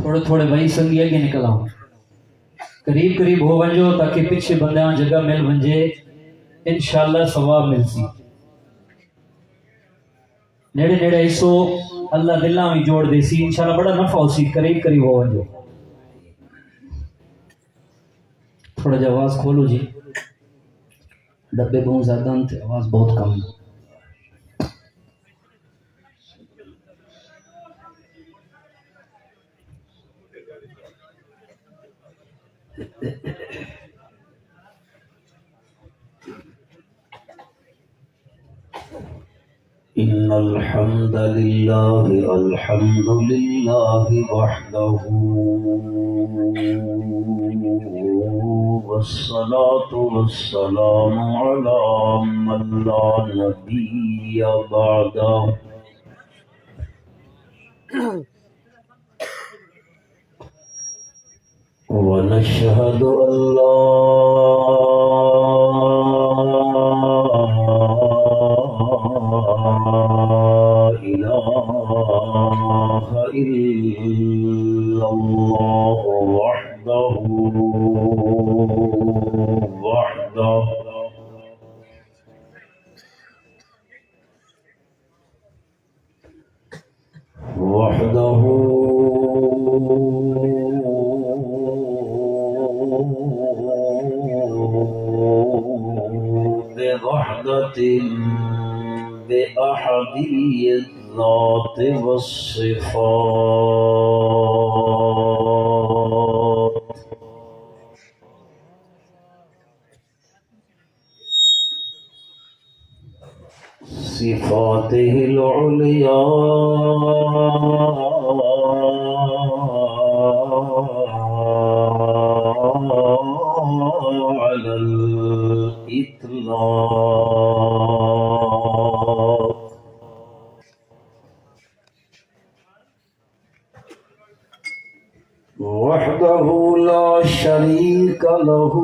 تھوڑے تھوڑے بھائی سنگی اگے نکل آؤ، قریب قریب ہو ونجو تاکہ پیچھے بندیاں جگہ مل ونجے، انشاءاللہ ثواب مل سی۔ نیڑے نیڑے ایسو اللہ دلہ میں جوڑ دے سی، انشاءاللہ بڑا نفع ہو سی، قریب قریب ہو ونجو۔ تھوڑا جا آواز کھولو جی، ڈبے بہت زیادہ تھے، آواز بہت کم۔ إن الحمد لله وحده، والصلاة والسلام على من لا نبي بعده، ونشهد أن لا إله إلا الله وحده بوحدة بأحدية الذات والصفات، صفاته العليا على الإطلاق، وحده لا شريك له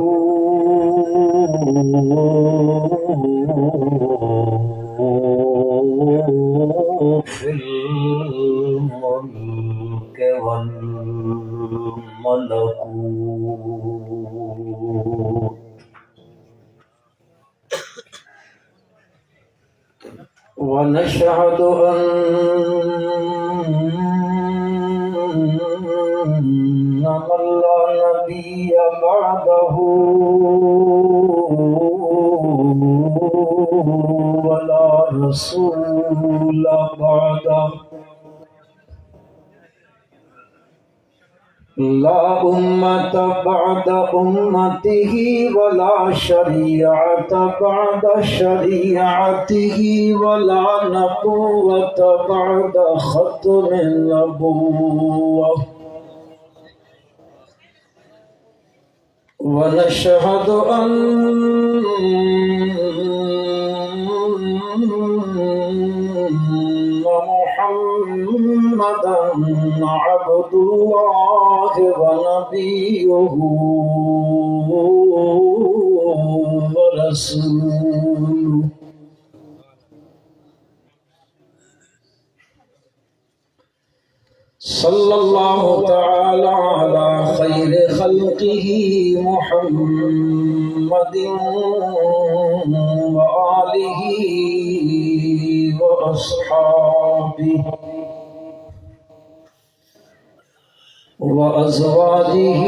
في الملك والملكوت، ونشهد أن من لا نبي بعده ولا رسول بعده، لا أمة بعد أمته ولا شريعة بعد شريعته ولا نبوة بعد ختم النبوة، ونشهد أن محمدا عبد الله ونبيه ورسوله، صلى الله تعالى على خير خلقه محمد وآله وأصحابه وأزواجه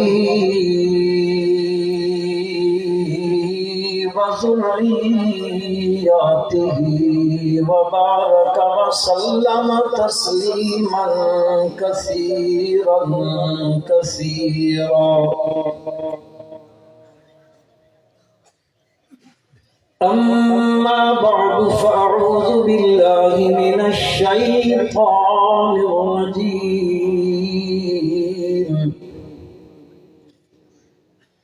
وذرياته وبارك وسلم تسليما كثيرا كثيرا. أما بعد فأعوذ بالله من الشيطان الرجيم.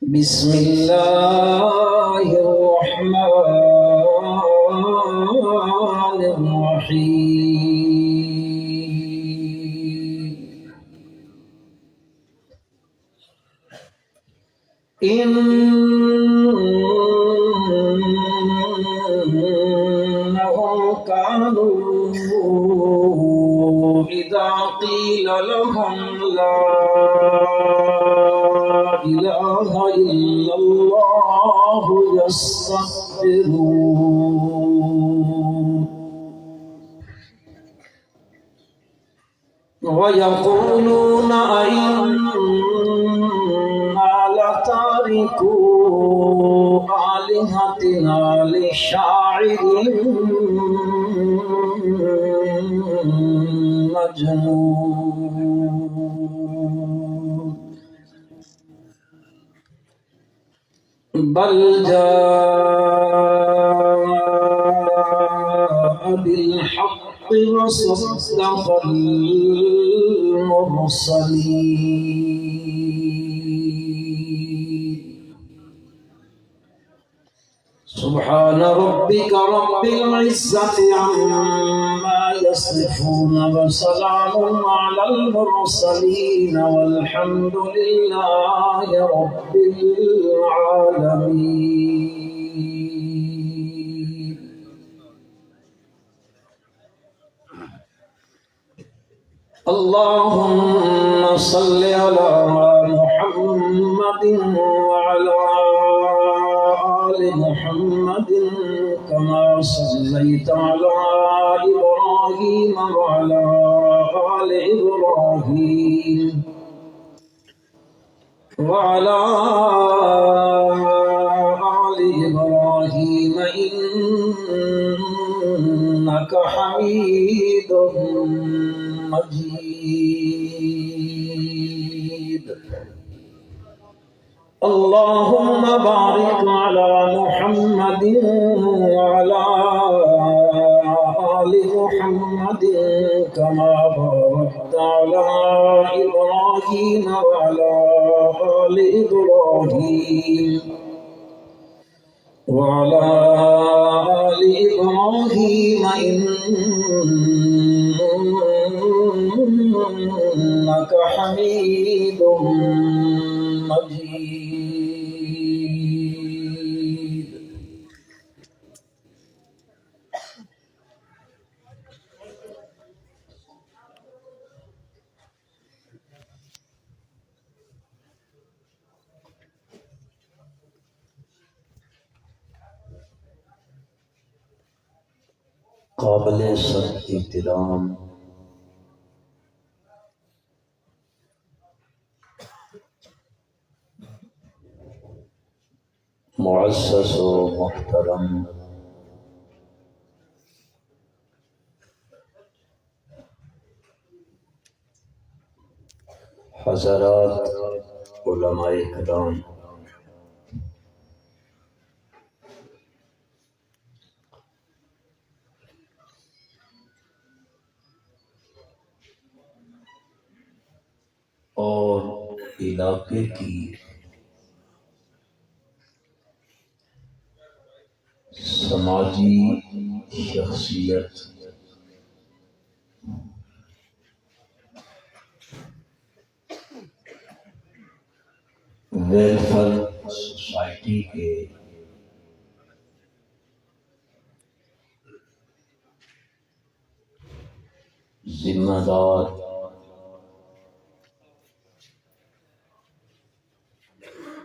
بسم الله الرحمن الرحيم. إنهم كانوا إذا قيل لهم لا إله إلا الله يستكبرون ويقولون أئنا لتاركو آلهتنا لشاعر مجنون بل جاء بالحق وصدق المرسلين سبحان ربك رب العزة عما يصفون وسلام على المرسلين والحمد لله رب العالمين. اللهم صل على محمد وعلى آل محمد كما صليت على إبراهيم وعلى آل إبراهيم وعلى آل إبراهيم إنك حميد مجيد. اللهم بارك على محمد وعلى آل محمد كما باركت على إبراهيم وعلى آل إبراهيم وعلى آل إبراهيم إنك حميد مجيد. قابل سب احترام معزز و محترم حضرات علماء کرام، اور علاقے کی سماجی شخصیت ویلفیئر سوسائٹی کے ذمہ دار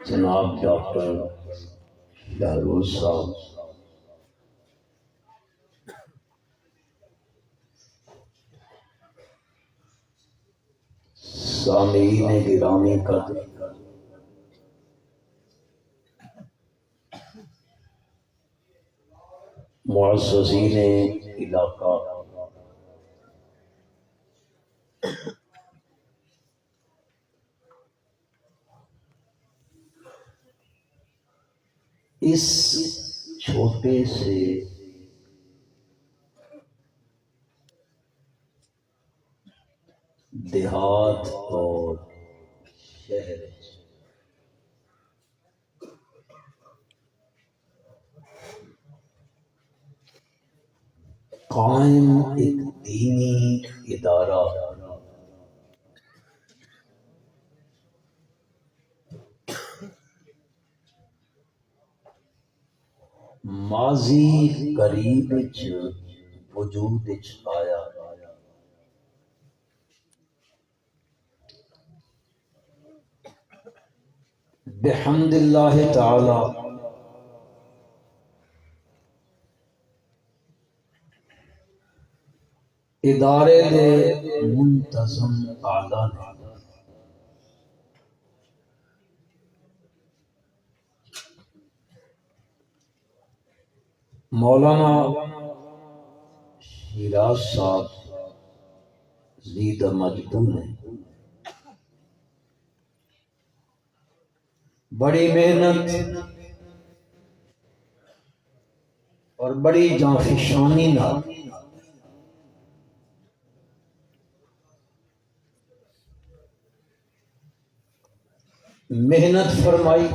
جناب ڈاکٹر شاہروز صاحب، سامعین گرامی قدر، معززین علاقہ، اس چھوٹے سے دیہات اور شہر قائم ایک دینی ادارہ ماضی قریب وجود آیا، بحمد اللہ تعالی ادارے دے منتظم اعلیٰ نے مولانا شیراز صاحب زید مجدوں نے بڑی محنت اور بڑی جانفشانی نال محنت فرمائی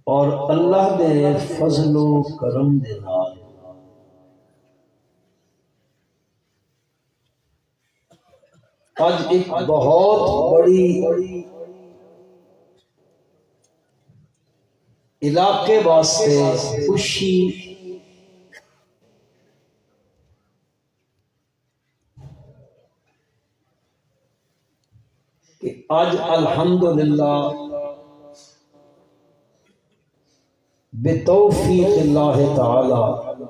اور اللہ دے فضل و کرم دے نال آج ایک بہت بڑی علاقے واسطے خوشی کہ آج الحمدللہ بتوفیق اللہ تعالی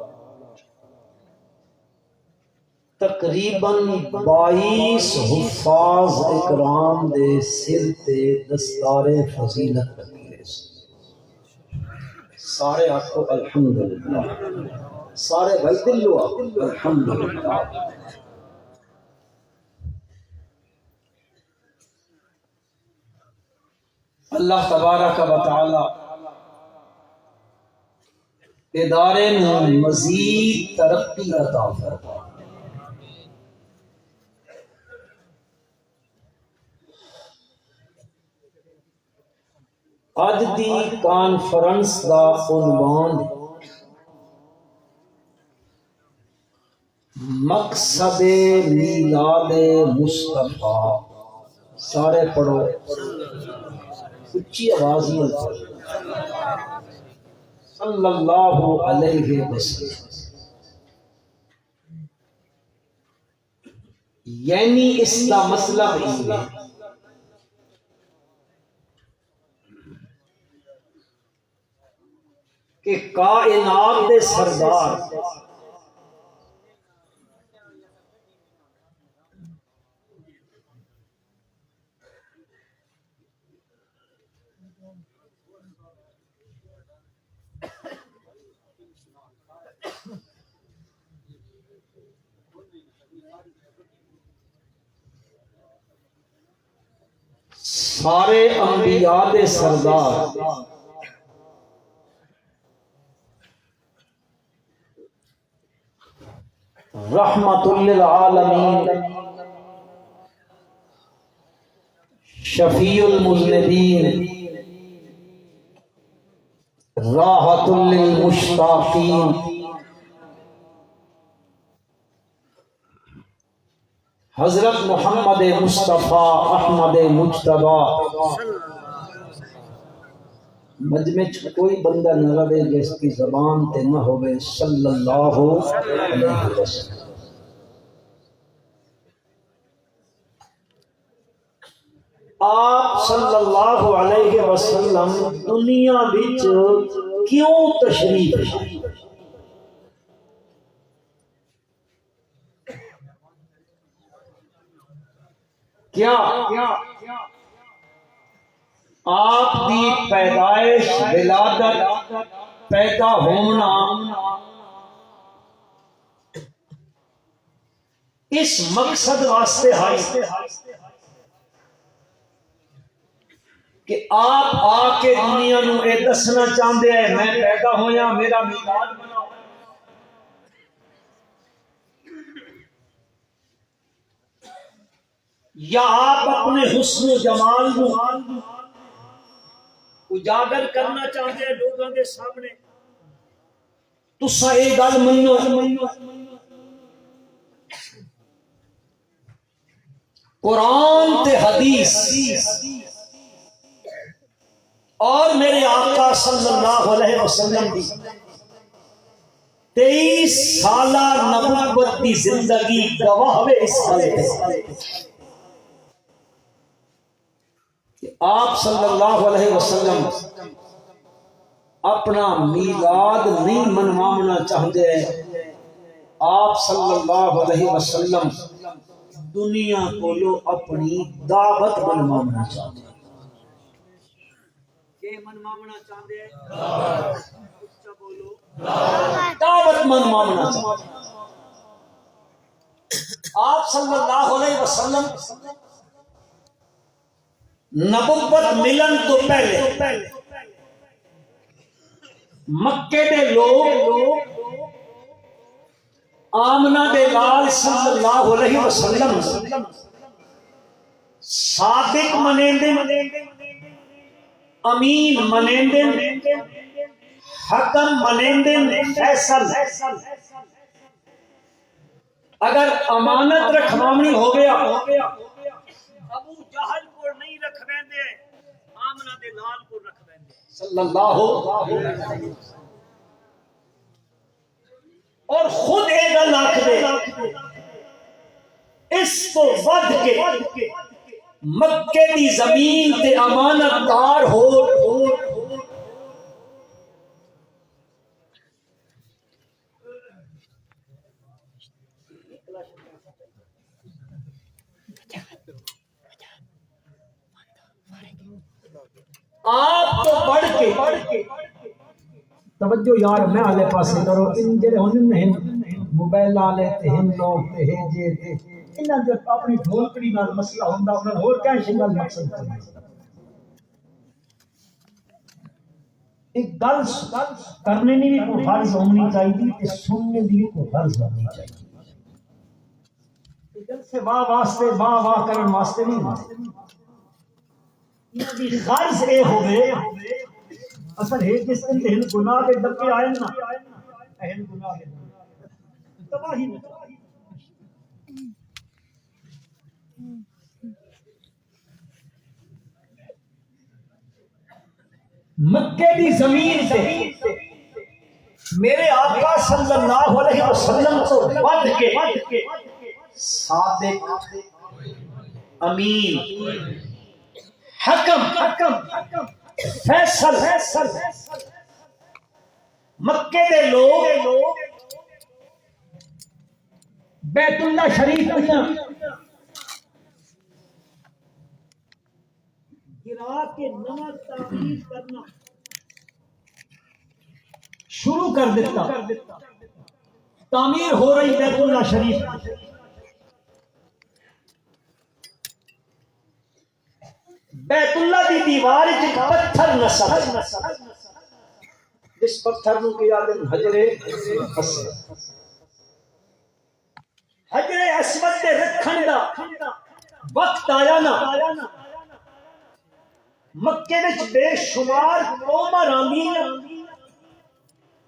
تقریباً 22 حفاظ اکرام دے سر تے دستار فضیلت رکھے سارے آخو الحمدللہ سارے بھائی دلو آخو الحمدللہ اللہ تبارک و تعالی ادارے میں مزید ترقی عطا فرمائے اج دی کانفرنس دا عنوان مقصد میلاد مصطفیٰ سارے پڑھو اچھی آواز میں صلی اللہ علیہ وسلم یعنی اس کا مطلب یہ ہے کہ کائنات دے سردار سارے انبیاء دے سردار رحمت للعالمین شفیع المذنبین راحت للمشتاقین حضرت محمد مصطفیٰ احمد مجتبیٰ مجمع کوئی بندہ نہ رہے جس کی زبان تے نہ ہوئے صلی اللہ علیہ وسلم آپ صلی اللہ علیہ وسلم دنیا وچ کیوں تشریف لائے کیا آپ دی پیدائش ولادت پیدا ہونا اس مقصد واسطے ہے کہ آپ آ کے دنیا نو اے دسنا چاہتے ہیں میں پیدا ہویا میرا میلاد مناؤ یا آپ اپنے حسن و جمال کو اجاگر کرنا چاہتے ہیں لوگوں کے سامنے تسا یہ گل منو قرآن تے حدیث اور میرے آقا صلی اللہ علیہ وسلم دی 23 سالہ نبوت کی زندگی گواہ ہے اس حالے کہ آپ صلی اللہ علیہ وسلم اپنا میلاد نہیں منوانا چاہتے ہیں، آپ صلی اللہ علیہ وسلم دنیا کو لو اپنی دعوت منوانا چاہتے ہیں۔ کہ منوانا چاہتے ہیں؟ اچھا بولو، دعوت منوانا چاہتے ہیں۔ آپ صلی اللہ علیہ وسلم نبوت ملن تو پہلے مکے دے لوگ آمنہ دے لال صلی اللہ علیہ وسلم صادق منیندن، امین منیندن، حکم منیندن، فیصل اگر امانت رکھوانی ہو گیا ابو جہل کو نہیں رکھ دے، آمنہ دے لال کو رکھ دے صلی اللہ علیہ وسلم، اور خود ایک گل آکھ دے اس کو ود کے مکے دی زمین تے امانت دار ہو آپ تو بڑھ کے توجہ یار میں آلے پاسے کرو، ان جڑے ہن موبائل آلے تے ہن لوگ تے جے تے انہاں دے اپنی ڈھولکڑی نال مسئلہ ہوندا، انہاں ہور کہیں شنگل مقصد ایک گل کرنے نہیں کوئی فرض ہونی چاہیے تے سننے دی کوئی فرض ہونی چاہیے۔ دل سے واہ واسطے واہ واہ کرن واسطے نہیں، یہ غرض اے ہوئے اصل ہے جس دن گناہ کے ڈبے آئے نا اہل گناہ کے تباہی میں مکے دی زمین سے میرے آقا صلی اللہ علیہ وسلم کو ود کے صادق، امین، حکم، فیصل مکے دے لوگ بیت اللہ شریف گرا کے نواں تعمیر کرنا شروع کر دیتا، تعمیر ہو رہی بیت اللہ شریف، بیت اللہ دی دیوار وچ پتھر نصب، اس پتھر نو کیا دن حجر اسود، حجر اسود تے رکھن دا وقت آیا نا مکے وچ بے شمار قوماں رہندیاں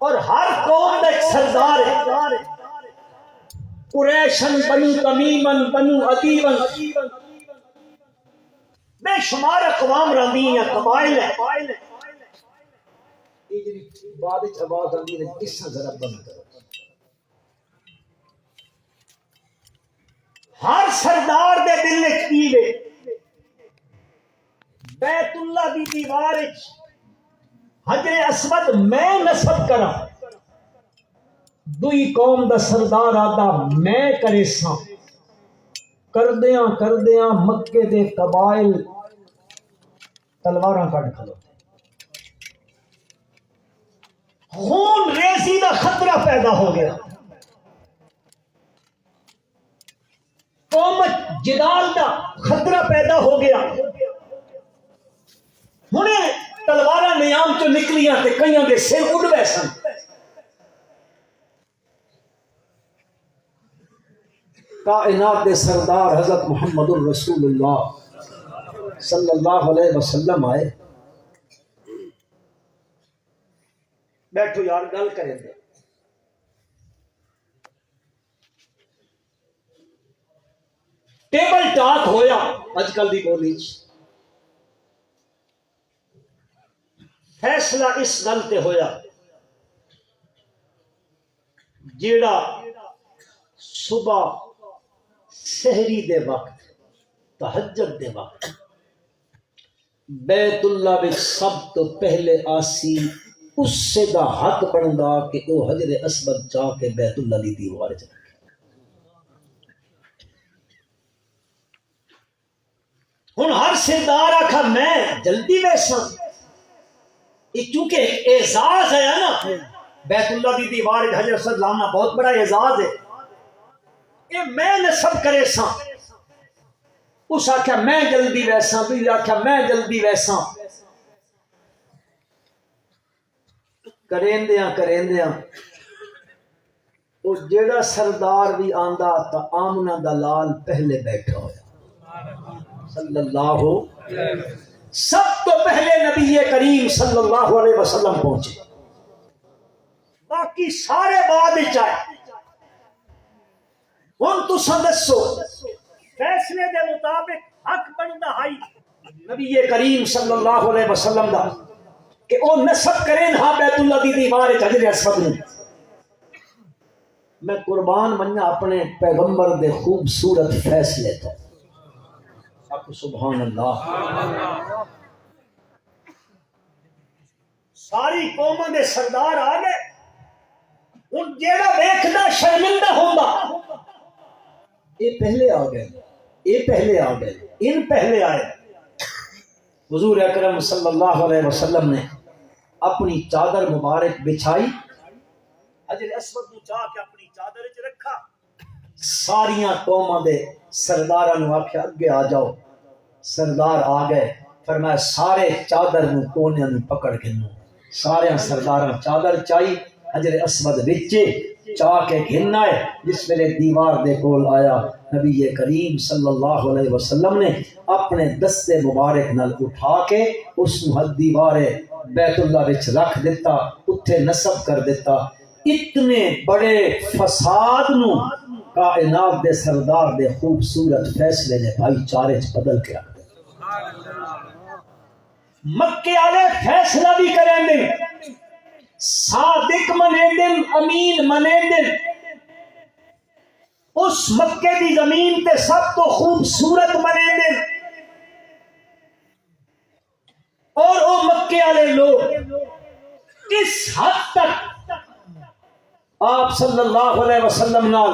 اور ہر قوم دا ایک سردار ہے، قریشن، بنو تمیم، بنو عدیون، بے شمار اقوام رہندیاں، قبائل ہیں۔ یہ جڑی بعد وچ آواز آندی ہے اس سے ذرا بند کرو۔ ہر سردار دے دل وچ کی ہے بیت اللہ دی دیوار وچ حجر اسود میں نصب کراں، دوئی قوم دا سردار آدا میں کرے ساں، کردیاں مکے دے قبائل تلواراں کٹ کھلو، خون ریزی دا خطرہ پیدا ہو گیا، قومت جدال دا خطرہ پیدا ہو گیا، ہنے تلواراں نیام چو نکلیاں تے کئیاں دے سر اڑ وے سن۔ کائنات دے سردار حضرت محمد الرسول اللہ صلی اللہ علیہ وسلم آئے، بیٹھو یار گل کریں دے، ٹیبل ٹاک ہویا اج کل دی بولی چ، فیصلہ اس گل تے ہویا جیڑا صبح سحری دے وقت، تہجد دے وقت بیت اللہ وچ سب تو پہلے آسی اس سے دا حق بندا کہ او حجر اسود جا کے بیت اللہ دی دیوار چ رکھے. ہن ہر سردار آکھا میں جلدی ویسا، یہ چونکہ اعزاز ہے نا، بیت اللہ دی دیوار حجر اسود لانا بہت بڑا اعزاز ہے. یہ میں نصب کرے سا، اس آکھا میں جلدی ویسا، بھی آکھا میں جلدی ویسا. کریندیاں وہ جیڑا سردار بھی آندا تا آمنہ دا لال پہلے بیٹھا ہویا صلی اللہ. سب تو پہلے نبی کریم صلی اللہ علیہ وسلم پہنچے، باقی سارے بعد چائے. ہن تساں دسو فیصلے دے مطابق حق بندا ہے نبی کریم صلی اللہ علیہ وسلم دا کہ او نسب کریں ہاں بیت اللہ دی دیوار حجر اسود نوں. میں قربان منیا اپنے پیغمبر دے خوبصورت فیصلے تو. سبحان اللہ. ساری قوموں دے سردار آ گئے. ہن جیڑا ویکھدا شرمندہ ہوندا، یہ پہلے آ گئے، ان پہلے آئے. حضور اکرم صلی اللہ علیہ وسلم نے اپنی چادر مبارک بچھائی، حجر اسود نو چا کے اپنی چادر وچ رکھا. ساریاں قوماں دے سرداراں نو آکھیا اگے آ جاؤ. سردار آ گئے، فرمایا سارے چادر نو کونے نو پکڑ کے نو سارے سرداراں چادر چائی، حجر اسود وچ چا کے گھننا ہے. جس ویلے دیوار دے کول آیا، نبی کریم صلی اللہ علیہ وسلم نے اپنے دستے مبارک نال اٹھا کے اس نو دیوار بیت اللہ وچ رکھ دیتا، اتھے نصب کر دیتا. اتنے بڑے فساد نو کائنات دے سردار دے خوبصورت فیصلے نے بھائی چارے چ بدل کے رکھ دیا. مکے والے فیصلہ بھی کریں دن، صادق منے دن، امین منے دن. اس مکے دی زمین تے سب تو خوبصورت منے دن. اور وہ مکے والے لوگ اس حد تک آپ صلی اللہ علیہ وسلم نال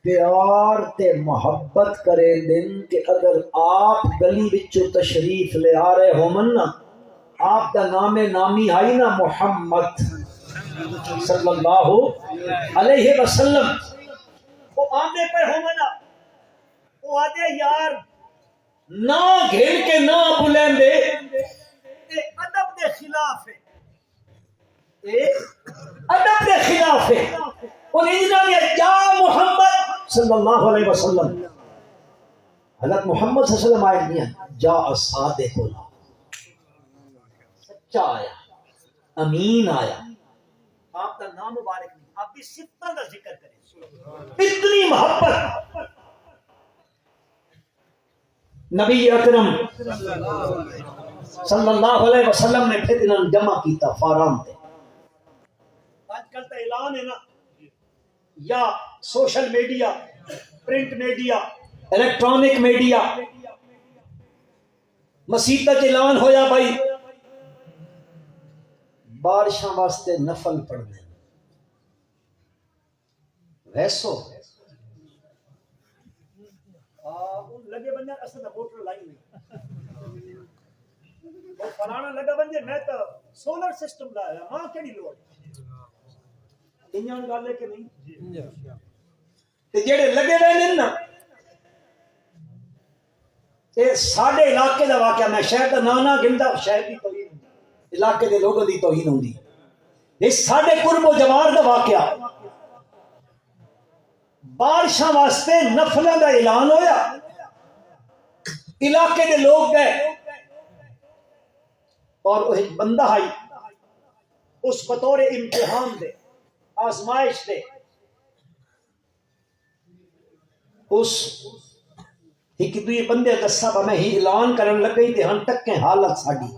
پیار تے محبت کرے دن کہ اگر آپ گلی وچوں تشریف لے آ رہے ہو من نا، آپ دا نام نامی آئی نا محمد صلی اللہ علیہ وسلم، وہ آنے پہ ہو منا، وہ آدھے یار نہ گھیر کے نہ بلیں دے، اے ادب دے خلاف ہے، ادب دے خلاف ہے. اور انہوں نے یا محمد صلی اللہ علیہ وسلم، حضرت محمد صلی اللہ علیہ وسلم آئے نہیں، جا صادق ہونا، سچا آیا، امین آیا. آپ کا نام مبارک نہیں، آپ کی صفتوں کا ذکر کریں. اتنی محبت نبی اکرم صلی اللہ علیہ وسلم نے پھر انہوں نے جمع کیتا فارم تے. آج کل تو اعلان ہے نا، یا social media, print media, electronic media, مسیح تک اعلان ہویا بھائی بارشاں واسطے نفل پڑھنے ویسو لگے بندے اصل موٹر لائی نہیں فلانا لگا بندے میں تو سولر سسٹم لایا ماں کیڑی لوڑ انہاں گل ہے کہ نہیں تے جڑے لگے رہنے نا اے ساڈے علاقے دا واقعہ، میں شہر دا نام نہ گندا، شہر دی توہین علاقے دے لوگوں دی توہین ہوندی. یہ ساڈے قرب و جوار دا واقعہ، بارشاں واسطے نفلاں دا اعلان ہویا، علاقے دے لوگ گئے اور وہ ایک بندہ آئی اس بطور امتحان دے آزمائش دے اس ایک دوی بندے دسا میں ہی اعلان کرن لگ گئی تے ہن تک حالت ساڈی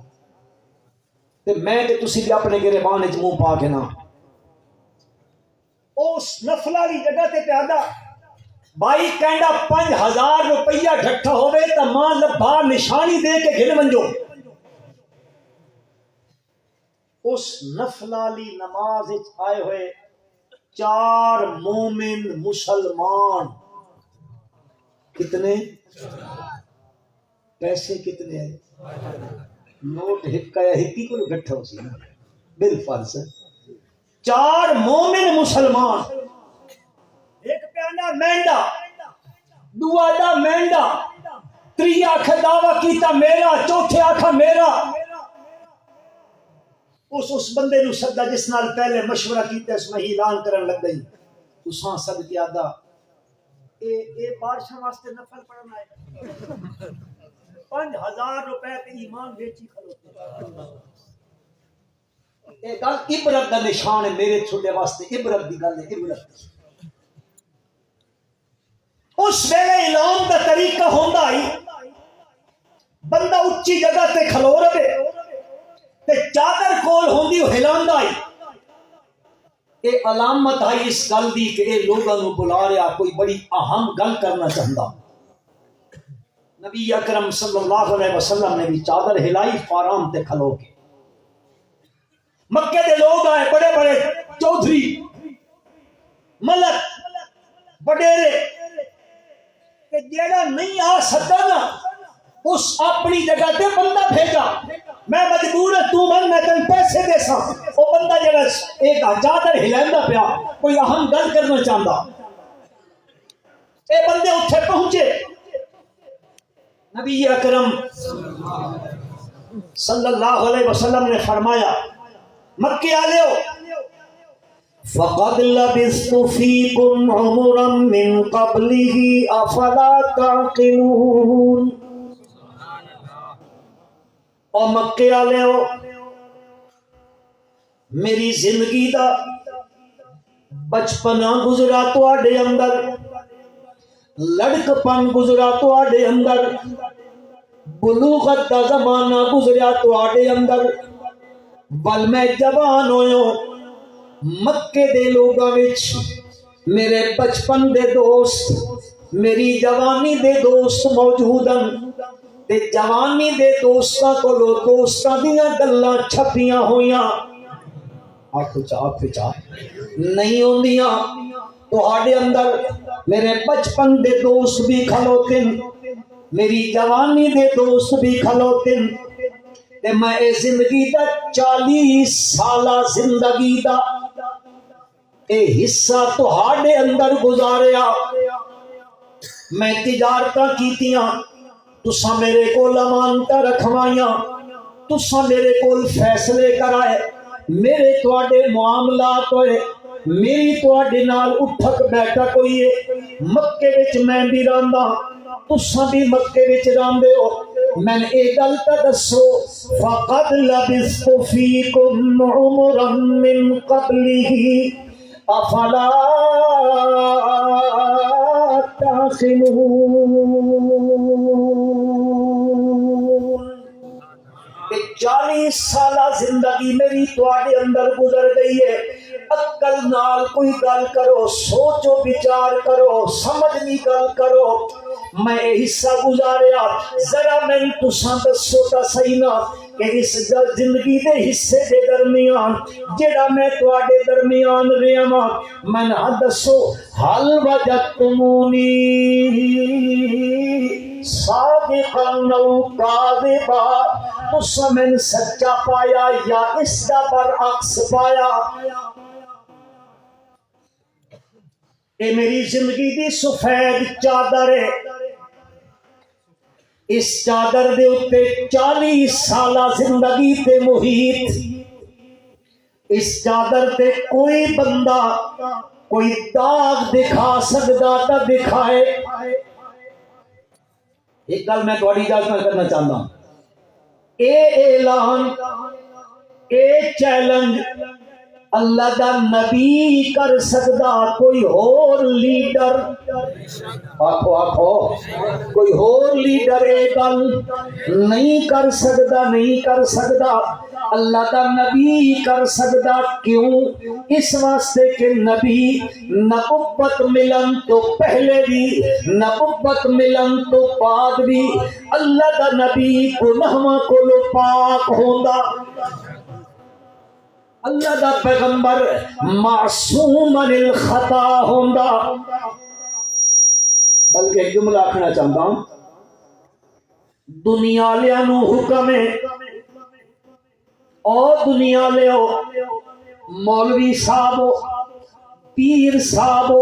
تے میں تے تسی بھی اپنے گریبان وچ منہ پا کے نہ اس نفل والی جگہ تے پیادا بھائی کہندا 5000 روپیہ ڈھٹا ہوئے تو ماں لبھا نشانی دے کے گھن منجو. اس نفل والی نماز آئے ہوئے 4 مومن مسلمان. کتنے پیسے کتنے ہیں؟ نوٹ ہکا یا ہکی کو گٹھا ہو سی بالفرض 4 مومن مسلمان. ایک پیانا مینڈا دعا دا مینڈا تری آخ دعویٰ کیتا میرا چوتھے آخا میرا. اس بندے نو سدا جس نال پہلے مشورہ کیتا اس میں اعلان کرن لگ گئی اساں سد کے آدا اے بارشاں واسطے نفل پڑھنا ہے 5000 روپے تے ایمان بیچی کھلوتے. اے گل عبرت دا نشان ہے میرے چھوٹے واسطے عبرت دی گل ہے عبرت. اس ویلے اعلان دا طریقہ ہوندا ہی بندہ اچھی جگہ تے کھلو رہے تے چادر کول ہوندی ہلاندا ہی. اے علامت ہے اس گل دی کہ اے لوگاں نو بلا رہا کوئی بڑی اہم گل کرنا چاہندا. نبی اکرم صلی اللہ علیہ وسلم نے بھی چادر ہلائی فارام تے کھلو کے. مکے دے لوگ آئے بڑے بڑے چودھری ملک وڈیرے کہ جیڑا نہیں آ سکتا نا اس اپنی جگہ تے بندہ بھیجا. میں مجبور ہے تو من میں تن پیسے دے سا. وہ بندہ جڑا ایک چادر ہلاندا پیا کوئی اہم گل کرنا چاہندا. اے بندے اتھے پہنچے. نبی اکرم صلی اللہ علیہ وسلم نے فرمایا مکے والےو فقد لبثت فيكم عمرا من قبله افلا تعقلون. اور مکے والےو میری زندگی دا بچپنا گزرا تواڈے اندر لڑکپن گزرا تواڈے اندر بلوغت دا زمانہ گزریا تواڈے اندر بل میں جوان ہویا مکے دے لوگاں وچ میرے بچپن دے دوست میری جوانی دے دوست موجود ہیں تے جوانی دے دوستاں کولو دوستاں دیاں گلاں چھپیاں ہویاں آکھو چاہ نہیں ہوندیاں. تواڈے اندر میرے بچپن دے دوست بھی کھلوتے میری جوانی دے دوست بھی کھلوتے تے میں اے زندگی دا 40 سالہ زندگی دا اے حصہ تہاڈے اندر گزاریا. میں تجارتاں کیتیاں تساں میرے کول امانتاں رکھوائیاں تساں میرے کول فیصلے کرائے میرے تواڈے معاملات ہوئے میری تواڈے نال اٹھک بیٹھک ہوئی ہے. مکے وچ میں بھی رہندا تساں بھی مکے وچ رہندے ہو. میں نے ایک گل تے دسو فقد لبثت فيكم عمرا من قبله افلا تعقلون. 40 سالہ زندگی میری تواڈے اندر گزر گئی ہے. عقل نال کوئی گل کرو سوچو بچار کرو سمجھنی گل کرو. میں حصہ گزاریا ذرا میں تساں دسو تا صحیح نا کہ اس زندگی دے حصے دے درمیان جڑا میں تواڈے درمیان رہیا ہاں میں دسو حل وجدتمونی صادقا او کاذبا تساں میں سچا پایا یا اس دا برعکس پایا. اے میری زندگی دی سفید چادر ہے. اس چادر دے اتے 40 سالہ زندگی تے محیط. اس چادر تے کوئی بندہ کوئی داغ دکھا سکتا تا دکھائے. ایک گل میں تھوڑی اجازت کرنا چاہتا ہوں. اے اعلان اے چیلنج اللہ دا نبی کر سکدا کوئی اور لیڈر آکھو کوئی اور لیڈر اے گل نہیں کر سکدا. اللہ دا نبی کر سکدا کیوں؟ اس واسطے کہ نبی نبوت ملن تو پہلے بھی نبوت ملن تو بعد بھی اللہ دا نبی گناہاں کولوں پاک ہوندا، اللہ دا پیغمبر معصوم عن الخطا ہوندا۔ بلکہ ایک جملہ آکھنا چاہتا ہوں، دنیا لیاں نو حکم ہے او دنیا لیو مولوی صاحب پیر صاحب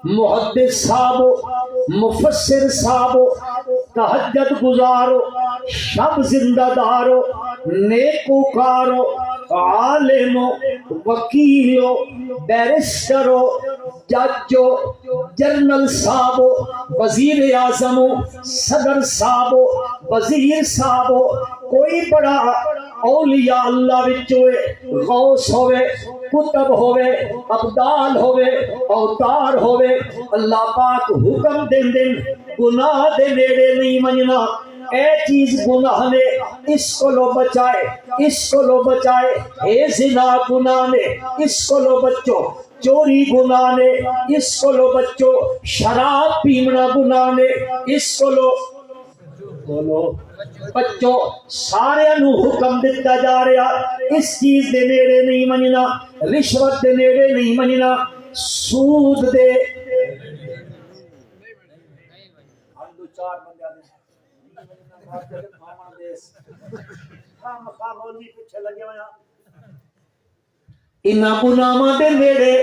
محدث صاحب مفسر صاحب تہجد گزارو شب زندہ دارو نیکوکارو عالمو وکیلو بیرسٹرو ججو جنرل صاحب وزیر اعظم صدر صاحب وزیر صاحب کوئی بڑا اولیاء اللہ وچوں غوث ہوئے کتب ہوئے ابدال ہوئے اوتار ہوئے، اللہ پاک حکم دین دن گناہ دے نیڑے نہیں مننا، اے چیز گناہ نے اس کو لو بچائے، اس کو لو بچائے، اے زنا گناہ نے اس کو لو بچو، چوری گناہ نے اس کو لو بچو، شراب پیمنا گناہ نے اس کو لو بولو بچو، سارے نو حکم دیتا جا رہا اس چیز دے نیڑے نہیں مننا، رشوت دے نیڑے نہیں مننا، سود دے انہاں گناہاں دے نیڑے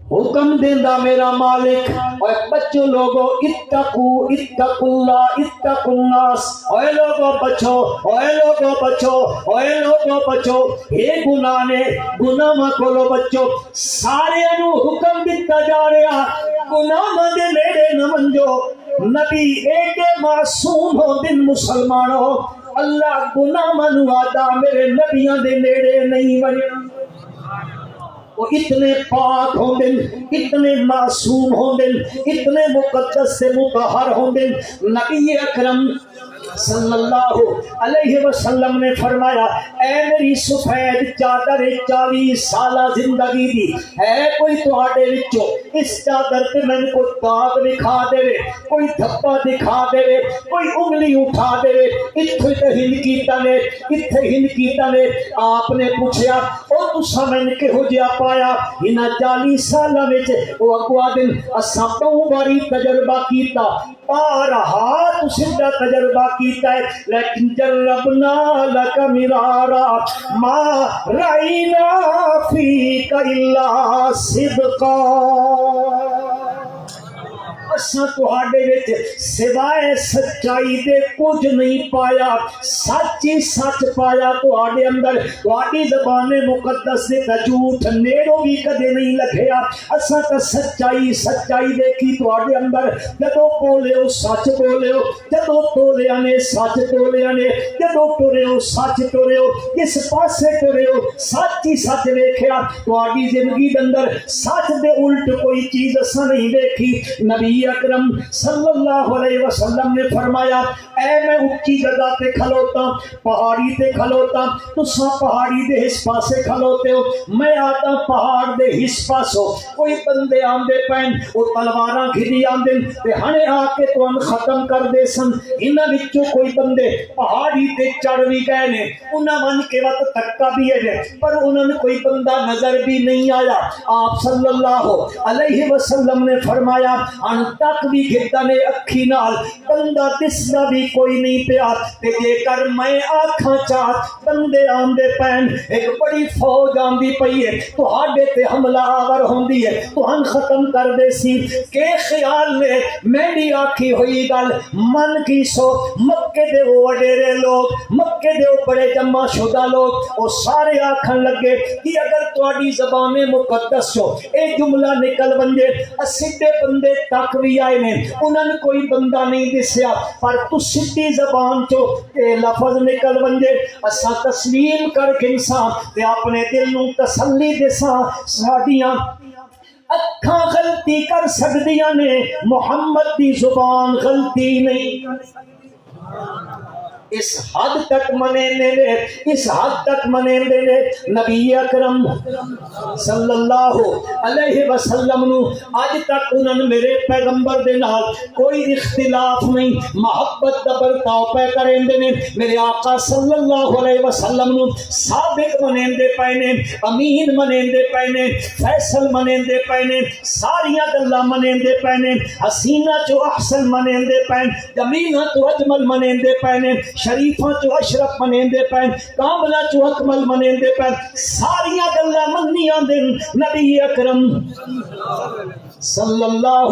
حکم دیندا میرا مالک، اور بچو لوگو اتقو اتقو اللہ اتقو الناس، اوے لوگو بچو، اوے لوگو بچو، اوے لوگو بچو، اے گناہ نے گناہ کولو بچو، سارے نو حکم دیتا جا رہا گناہ دے نیڑے نہ منجو، نبی ایک معصوم ہو دن مسلمانوں، اللہ گناہ منو آدھا میرے نبیاں دے نیڑے نہیں مننا، وہ اتنے پاک ہوں دن، اتنے معصوم ہوں دن، اتنے مقدس سے مطہر ہوں دن۔ نبی اکرم صلی اللہ علیہ وسلم نے فرمایا، اے میری سفید چادر 40 سالہ زندگی دی، ہے کوئی تہاڈے وچوں اس چادر تے میں کو داغ دکھا دے، کوئی دھبا دکھا دے، کوئی انگلی اٹھا دے، اتھے تے ہن کیتا نے، اتھے ہن کیتا نے۔ آپ نے پوچھیا او تساں میں کہو جیا پایا؟ انہاں 40 سالاں وچ او اگوا دن اساں تو باری تجربہ کیتا، بارہا تو سیدھا تجربہ کیتا ہے، لیکن جربنا لک مرارا ما رائنا فیک الا صدقا، اساں تہاڈے وچ سوائے سچائی دے کچھ نہیں پایا، سچ ہی سچ پایا تہاڈے اندر، تہاڈی زبان مقدس دے جھوٹ نیڑوں بھی کدے نہیں لگیا، اساں تے سچائی سچائی دیکھی تہاڈے اندر، جدوں بولے سچ بولے، جدوں تولیا نے سچ تولیا نے، جدوں ٹرے سچ ٹرے، اس پاسے ٹرے سچ ہی سچ ویکھیا، تہاڈی زندگی دے اندر سچ دے الٹ کوئی چیز اساں نہیں دیکھی۔ نبی اکرم صلی اللہ علیہ وسلم نے فرمایا، اے میں اونچی جگہ تے کھلوتا، پہاڑی تے کھلوتا، تساں پہاڑی دے اس پاسے کھلوتے ہو، میں آتا پہاڑ دے اس پاسو، کوئی بندے آندے پین وہ تلواراں گھری آندے تے ہنے آ کے تو ان ختم کر دے سن، انہاں وچوں کوئی بندے پہاڑی تے چڑھ بھی گئے نے، انہاں من کے وقت تکا بھی ہے پر انہوں نے کوئی بندہ نظر بھی نہیں آیا۔ آپ صلی اللہ علیہ وسلم نے فرمایا، ان تک بھی گھتا نے اکھی نال بندہ دسدا بھی کوئی نہیں پیا، تے جے کر میں آکھاں چاہت بندے آندے پین، ایک بڑی فوج آندی پئی ہے تہاڈے تے حملہ آور ہوندی ہے، تہن ختم کر دے سی، کہ خیال نے میں بھی آکھی ہوئی گل من کی سو، مکے دے وہ وڈیرے لوگ، مکے دے وہ بڑے جمع شدہ لوگ، وہ سارے آکھن لگے کہ اگر تہاڈی زبان مقدس ہو اے جملہ نکل بنجے، اسیدے بندے تک بھی آئے نے، انہوں نے کوئی بندہ نہیں دسیا، پر تو سیدھی زبان چو اے لفظ نکل بنجے، اسا تسلیم کر کے انسان تے اپنے دل نو تسلی دساں، ساڈیاں اکھاں غلطی کر سکدیاں نے، محمد دی زبان غلطی نہیں۔ اس حد تک منیندے نے، اس حد تک منیندے نے نبی اکرم صلی اللہ علیہ وسلم نو اج تک انہوں نے میرے پیغمبر دے نال کوئی اختلاف نہیں، محبت دا برتاؤ پہ کریندے نے، میرے آقا صلی اللہ علیہ وسلم نو صادق منیندے پے نے، امین منیندے پے نے، فیصل منیندے پے نے، ساریاں گلاں منیندے پے نے، حسینہ چو احسن منیندے پے، جمیلہ تو اجمل منیندے پے نے، شریفہ چو اشرف منیندے پے، کاملہ چو اکمل منیندے پے، ساریاں گلاں منیاں دن نبی اکرم صلی اللہ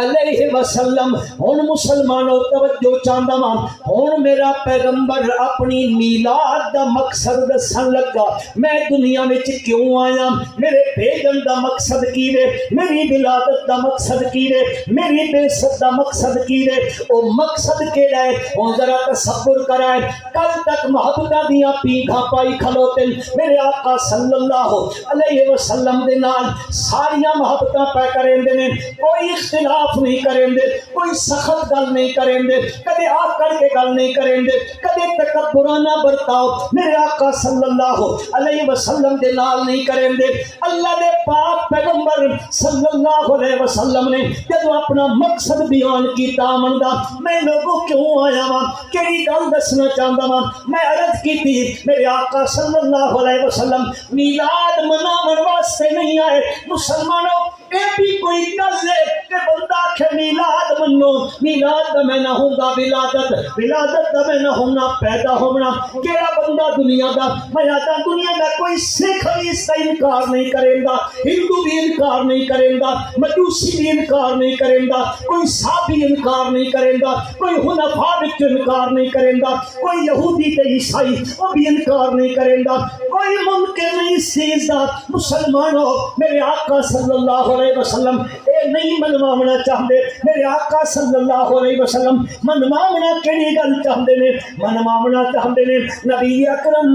علیہ وسلم۔ ہن مسلمانوں توجہ چاہندا واں، ہن میرا پیغمبر اپنی میلاد دا مقصد دسن لگا، میں دنیا وچ کیوں آیا، میرے بھیجن دا مقصد کی ہے، میری ولادت دا مقصد کی ہے، میری بعثت دا مقصد کی ہے، او مقصد کیڑا ہے؟ ہن ذرا تصور کرائے، کل تک محبتاں دیاں پیگھاں پائی کھلوتے میرے آقا صلی اللہ علیہ وسلم دے نال ساریاں محبتاں پہ کریں دے، کوئی اختلاف نہیں کریں دے، کوئی سخت گل نہیں کریں دے، کدے آ کر کے گل نہیں کریں دے، کدے تکبرانہ برتاؤ میرے آقا صلی اللہ علیہ وسلم دے نال نہیں کریں دے۔ اللہ دے پاک پیغمبر صلی اللہ علیہ وسلم نے جب اپنا مقصد بیان کیتا مندا، میں لوگوں کیوں آیا ہاں، کیڑی گل دسنا چاہندا ہاں، میں عرض کیتی میرے آقا صلی اللہ علیہ وسلم میلاد مناون واسطے نہیں آئے۔ مسلمانوں یہ بھی کوئی گل ہے کہ بندہ کہ میلاد منو، میلاد دا میں نہ ہوندا ولادت، ولادت دا میں نہ ہونا پیدا ہونا، کیڑا بندہ دنیا دا، میں آتا دنیا دا کوئی سکھ بھی اس کا انکار نہیں کریں گا، ہندو بھی انکار نہیں کریں گا، مجوسی بھی انکار نہیں کریں گا، کوئی صحابی انکار نہیں کریں گا، کوئی حنفاء وچ انکار نہیں کریں گا، کوئی یہودی تے عیسائی وہ بھی انکار نہیں کریں گا، کوئی ممکن نہیں اس چیز دا۔ مسلمانوں میرے آقا صلی اللہ علیہ وسلم اے نہیں منواونا چاہتے، میرے آقا صلی اللہ علیہ وسلم منواونا کیڑی گل چاہتے نے؟ منواونا چاہتے نے نبی اکرم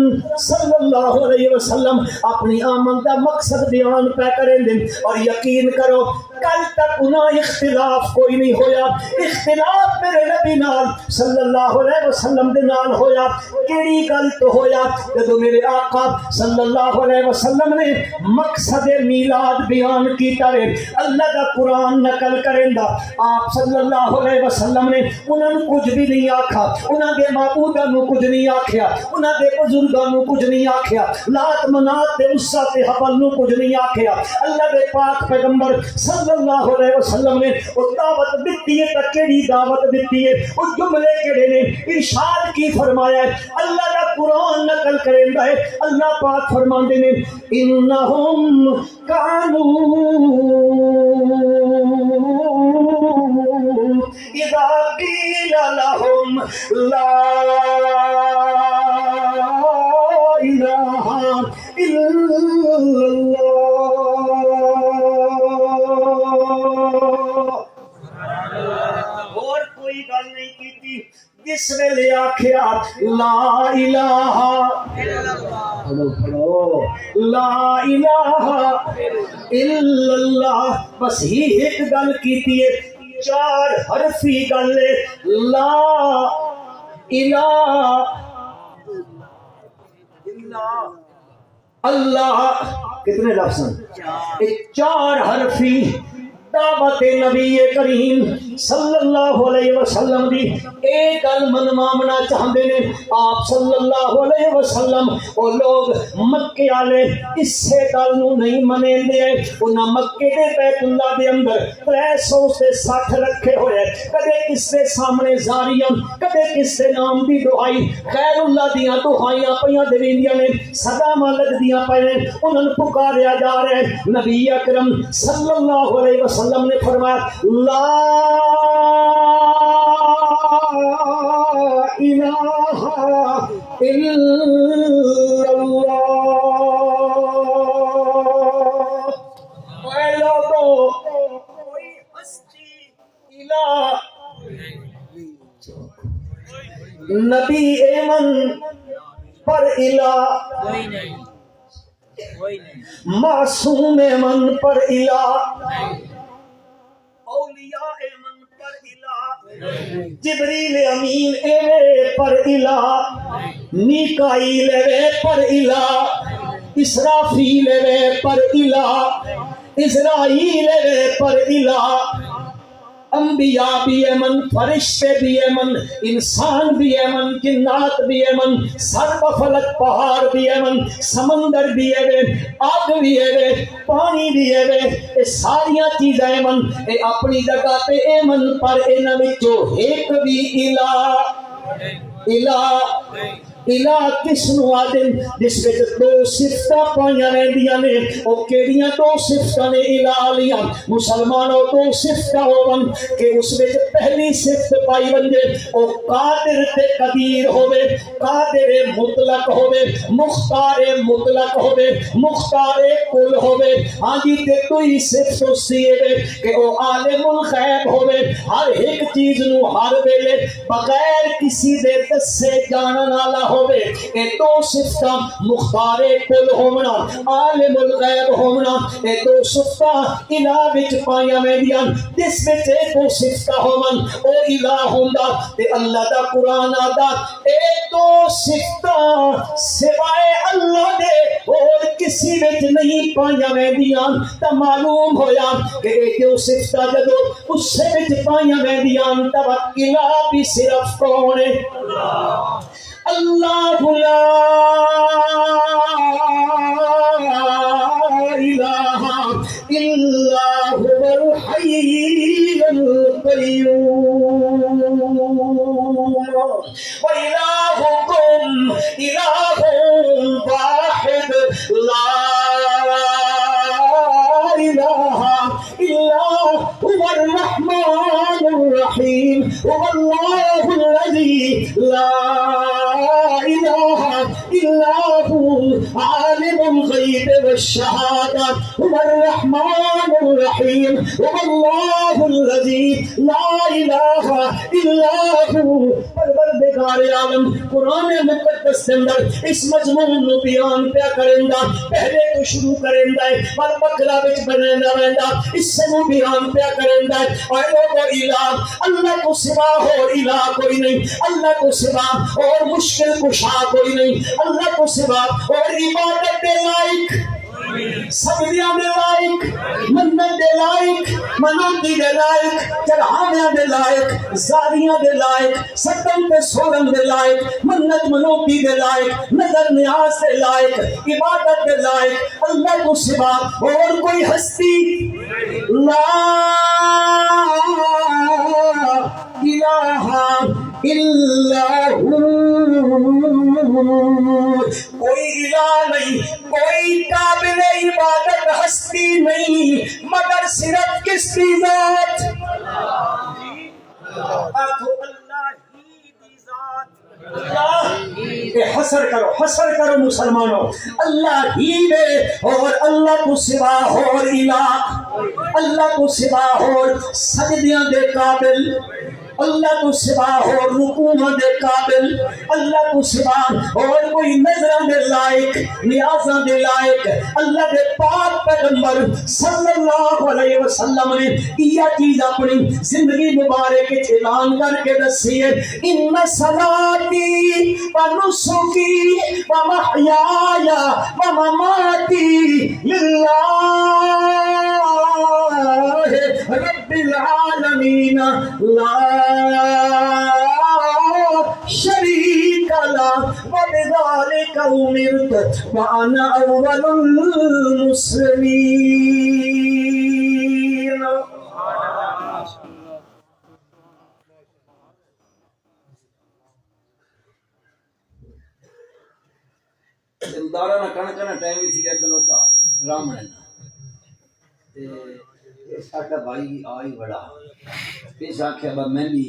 صلی اللہ علیہ وسلم اپنی آمد دا مقصد بیان پہ کریں دیں، اور یقین کرو کل تک انہاں اختلاف کوئی نہیں ہویا، اختلاف میرے نبی نال صلی اللہ علیہ وسلم دے نال ہویا، کیڑی گل تو ہویا جدو میرے آقا صلی اللہ علیہ وسلم نے مقصد میلاد بیان کیتا ہے، اللہ کا قرآن نقل کریندا، آپ صلی اللہ علیہ وسلم نے انہاں نوں کچھ بھی نہیں آکھا، انہاں دے معبوداں نوں کچھ نہیں آکھیا، انہاں دے بزرگاں نوں کچھ نہیں آکھیا، لات منات تے عزا تے حبل نوں کچھ نہیں آکھیا، اللہ دے پاک پیغمبر صلی اللہ علیہ وسلم نے وہ دعوت دیتی ہے، تا کیڑی دعوت دیتی ہے، وہ جملے کیڑے نے، ارشاد کی فرمایا ہے، اللہ کا قرآن نقل کریندا ہے، اللہ پاک فرماندے نے انہم کانوا اذا قیل لهم لا الہ الا اللہ۔ اور کوئی گل نہیں کیتی، جس ویلے آکھیا لا الہ لا الہ الا اللہ، بس ہی ایک گل کیتی ہے، چار حرفی گل ہے، لا الہ اللہ، کتنے لفظ ہیں؟ چار حرفی دعوت نبی کریم صلی اللہ علیہ وسلم دی ایک گل منواونا چاہتے ہیں، آپ صلی اللہ علیہ وسلم وہ لوگ مکے والے اس سے گل نو نہیں منیندے، انہاں مکے دے بیت اللہ دے اندر 360 رکھے ہوئے، کدے کس دے سامنے زاریاں، کدے کس دے نام دی دعائی، غیر اللہ دیاں دعائیاں پیاں دیندیاں نے، صداماں لگدیاں پے نے، انہاں نوں پکاریا جا رہا ہے۔ نبی اکرم صلی اللہ علیہ وسلم نے فرمایا لا الہ الا اللہ۔ اے لوگو کوئی ہستی الہ نبی ایمن پر الہ معصوم من پر الہ، اولیاء من پر الہ، جبریل امین پر الہ، میکائیل وے پر الہ، اسرافیل وے پر الہ، اسرائیل وے پر الہ، انبیاء بھی ایمن، فرشتے بھی ایمن، انسان بھی ایمن، جنات بھی ایمن، سرب فلک پہاڑ بھی ایمن، سمندر بھی ایمن، آگ بھی ایمن، پانی بھی ایمن، یہ ساریاں چیزیں ایمن، یہ اپنی جگہ پہ ایمن، پر انہاں وچوں ایک بھی الہ کس نو آدن جس وچ دو صفتاں پائیاں رہندیاں نے، او کیڑیاں دو صفتاں نے الہ لیاں؟ مسلمانوں دو صفتاں ہون کہ اس وچ پہلی صفت پائی ونجے او قادر تے قدیر ہوے، قادر مطلق ہوے، مختار مطلق ہوے، مختار کل ہوے، ہاں جی تے کوئی صفت اسی ہے کہ او عالم الغیب ہوے، ہر ایک چیز نو ہر ویلے بغیر کسی دے دسے جانن والا ہوے، اے دو صفتاں مختار کل ہونا، عالم الغیب ہونا، اے دو صفتاں الہ وچ پائیاں ویندیاں، جس وچ اے دو صفتاں ہون او الہ ہوندا، تے اللہ دا قرآن آدا اے دو صفتاں سوائے اللہ دے اور کسی وچ نہیں پائیاں ویندیاں، تا معلوم ہویا کہ اے دو صفتاں جدو اس وچ پائیاں ویندیاں تا الہ بھی صرف کون ہے؟ اللہ لا الہ الا هو الحی القیوم وإلہکم الہ واحد لا الہ الا هو الرحمن الرحیم هو اللہ الذی لا الہ الا هو عالم الغیب والشہادہ هو الرحمن الرحیم هو اللہ الذی لا الہ الا هو پروردگار عالم قرآن مقدس کے اندر اس مضمون نو بیان پیا کریندا، پہلے تو شروع کریندا ہے پر بکرا وچ بنیندا رہندا، اس سے نو بیان پیا کریندا ہے اے لوگو الہ اللہ کو سوا اور الہ کوئی نہیں، اللہ کو سوا اور مشکل کشا کوئی نہیں، اللہ کو سوا اور عبادت کے لائق، سجدیاں دے لائق، منت دے لائق، مناتی دے لائق، چڑھاویاں دے لائق، زاریاں دے لائق، ستم تے سولن دے لائق، منت منوتی دے لائق، نظر نیاز دے لائق، عبادت دے لائق، اللہ کو سوا اور کوئی ہستی لا الہ الا کوئی الہ نہیں، کوئی قابل عبادت ہستی نہیں مگر صرف کس کی ذات؟ آخو اللہ ہی کی ذات، اللہ حسر کرو مسلمانوں، اللہ ہی دے اور اللہ کو سوا اور الہ، اللہ کو سوا اور سجدیاں دے قابل، اللہ کو سوا اور رکوعاں دے قابل، اللہ کو سوا اور کوئی نظراں دے لائق، نیازاں دے لائق، اللہ دے پاک پیغمبر صلی اللہ علیہ وسلم نے یہ چیز اپنی زندگی مبارک اعلان کر کے دسی ہے، ان صلاتی و نسکی و محیای و مماتی للہ رب العالمین لا شریک له وبذلک امرت وانا اول المسلمین۔ دلدارا نہ کنا ٹائم ہی تھی کلوتا رام ہے تے ساڈا بھائی آئی بڑا اس آخیا با میں بھی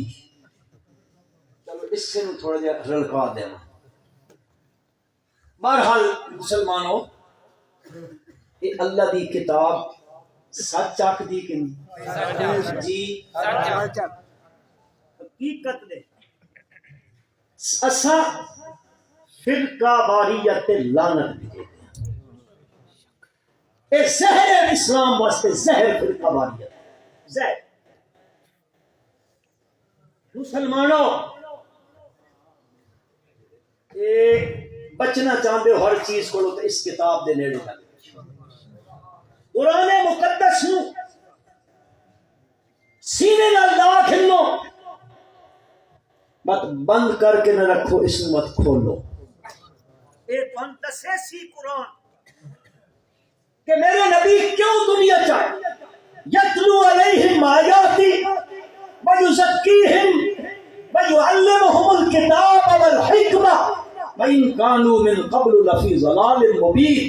چلو اس سے تھوڑا جہا رلکا دینا۔ بہرحال مسلمانوں یہ اللہ دی کتاب سچ آکھ دی کہ نہیں جی حقیقت نے اسا فرقہ واریت لعنت بھی دیتے ہیں، اے زہر اسلام واسطے زہر فرقہ واریت زہر۔ مسلمانوں بچنا چاہتے ہو ہر چیز کو تو اس کتاب دے نیڑے لگ قرآن مقدس نو سینے نال لا کھلو مت بند کر کے نہ رکھو، اس نو مت کھولو۔ اے تن دسے سی قرآن کہ میرے نبی کیوں دنیا چاہے، یتلو علیہم آیاتی ویزکیہم ویعلمہم الکتاب والحکمہ وَإِن كَانُوا مِن قَبْلُ لَفِي ضَلَالٍ مُبِينٍ۔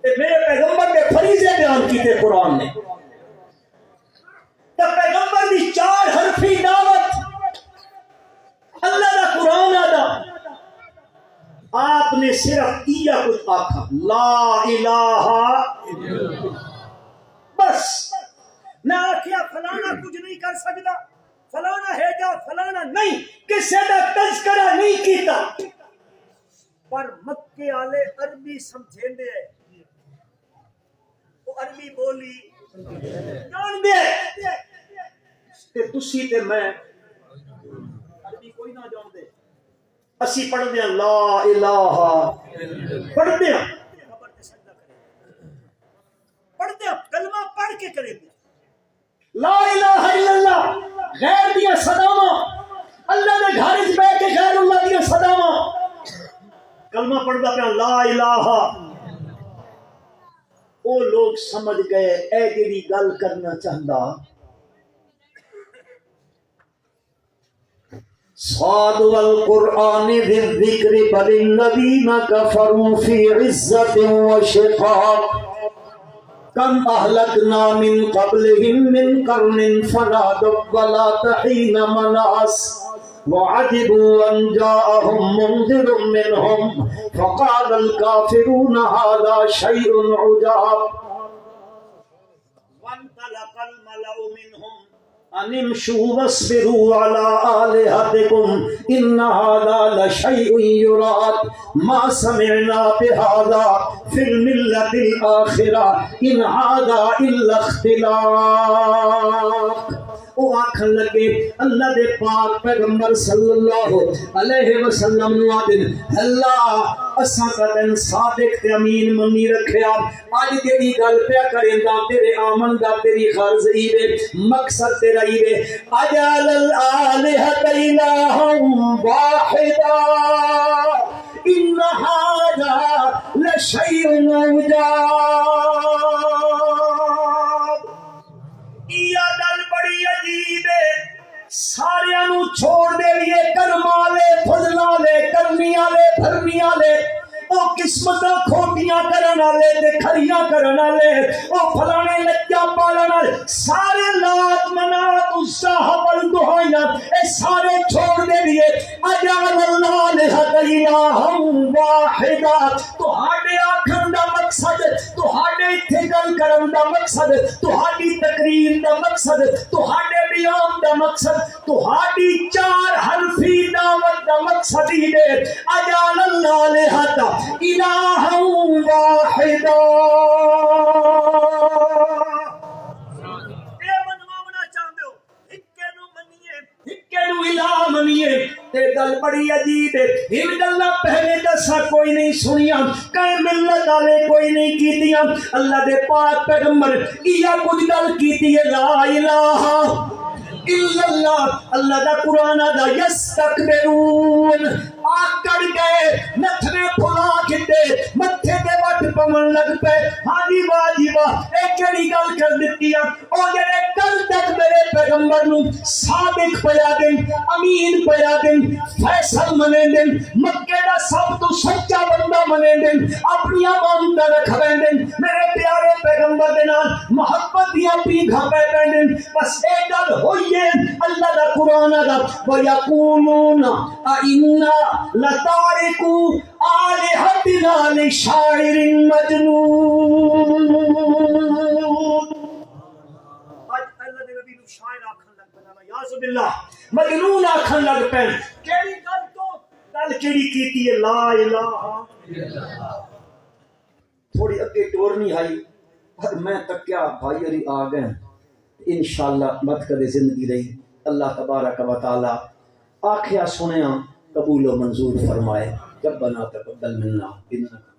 میرے پیغمبر کے فریضے بیان کیتے قرآن نے، تو پیغمبر دی 4 حرفی دعوت اللہ دا قرآن آدھا، آپ نے صرف کیا کچھ آکھا لا الہ بس، نہ آکھیا فلانا کچھ نہیں کر سکتا، فلانا ہے جا فلانا نہیں، کسی دا تذکرہ نہیں کیتا۔ پر مکے والے عربی سمجھیں دے، وہ عربی بولی جان دے، تے تسی تے میں عربی کوئی نہ جان دے، اسی پڑھ دیا لا الہ، پڑھ دیا خبر تے سجدہ کرے، پڑھ دیا کلمہ پڑھ کے کرے دیا لا الہ الا اللہ، غیر دیا صداواں، اللہ نے گھر وچ بیٹھ کے غیر اللہ دیا صداواں، کلمہ پڑھدا پیا لا الہ۔ وہ لوگ سمجھ گئے اے جڑی گل کرنا چاہندا صاد والقرآن ذی الذکر بل الذین کفروا فی عزت وشقاق کم اہلکنا من قبلہم من قرن فنادوا الضلاة حین مناص وعجبوا ان جاءهم منذر منهم فقال الكافرون هذا شيء عجاب وانطلق الملأ منهم ان امشوا واصبروا على آلهتكم ان هذا لشيء يراد ما سمعنا بهذا في الملة الآخرة ان هذا الا اختلاق۔ وہ آکھن لگے اللہ دے پاک پیغمبر صلی اللہ علیہ وسلم نو آدن اللہ اساں کا دن صادق تے امین منی رکھیا، آج تیری گل پیا کریں دا تیرے آمن دا تیری غرض ایوے مقصد تیرا ایوے اجعل الآلہۃ الہا واحدا ان ھذا لشیء عجاب۔ یہ گل بڑی عجیب ہے، سارے نو چھوڑ دے لیے کرم والے فضل والے کرنی والے بھرنی والے، او قسمتاں کھوٹیاں کرن والے تے کھریاں کرن والے، او فلانے لجا پالن والے، سارے لات منات عزا حبل دہائیاں اے سارے چھوڑ دے لیے اجعل الآلہۃ الہا واحدا۔ تہاڈے آکھن دا مقصد، تہاڈے ایتھے گل کرن دا مقصد، تہاڈی تقریر دا مقصد، تہاڈے بیان دا مقصد، تہاڈی 4 حرفی دعوت دا مقصد ہی ہے اجعل الآلہۃ الہا واحدا۔ اے منواونا چاہندے ہو ہکے نو منیے، ہکے نو الہ منیے، تے گل بڑی عجیب ہے۔ ان گلاں پہلے دسا کوئی نہیں سنیاں، کئی ملت والے کوئی نہیں کیتیاں، اللہ دے پاک پیغمبر یہ کچھ گل کیتی ہے لا الہ الا اللہ۔ اللہ دا قرآن دا یستکبرون، آکڑ گئے نتھنے پھلا کھٹے متھے تے وٹ پمن لگ پے، ہاں جی واہ جی واہ اے کیڑی گل کر دتی آ، او جڑے کل تک میرے پیغمبر نو صادق پیا دین امین پیا دین فیصل منے دین مکے دا سب تو سچا بندہ منے دین اپنی امانت رکھ دین میرے پیارے پیغمبر دے نال محبت دیاں پیگھا پے دین، بس اے گل ہوئی ہے اللہ دا قرآن دا وَيَقُولُونَ أَإِنَّا لَتَارِكُو آلِهَتِنَا لِشَاعِرٍ مَجْنُونٍ۔ آج اللہ دے نبی نو شاعر آکھن لگ پے، یاذ باللہ مجنون آکھن لگ پے، کیڑی گل تو گل کیڑی کیتی ہے لا الہ۔ تھوڑی اگے ٹورنی آئی پر میں تکیا بھائی علی آ گئے، انشاءاللہ مت کدے زندگی رہی، اللہ تبارک و تعالی آکھیا سنیا قبول و منظور فرمائے۔ ربنا تقبل منا انك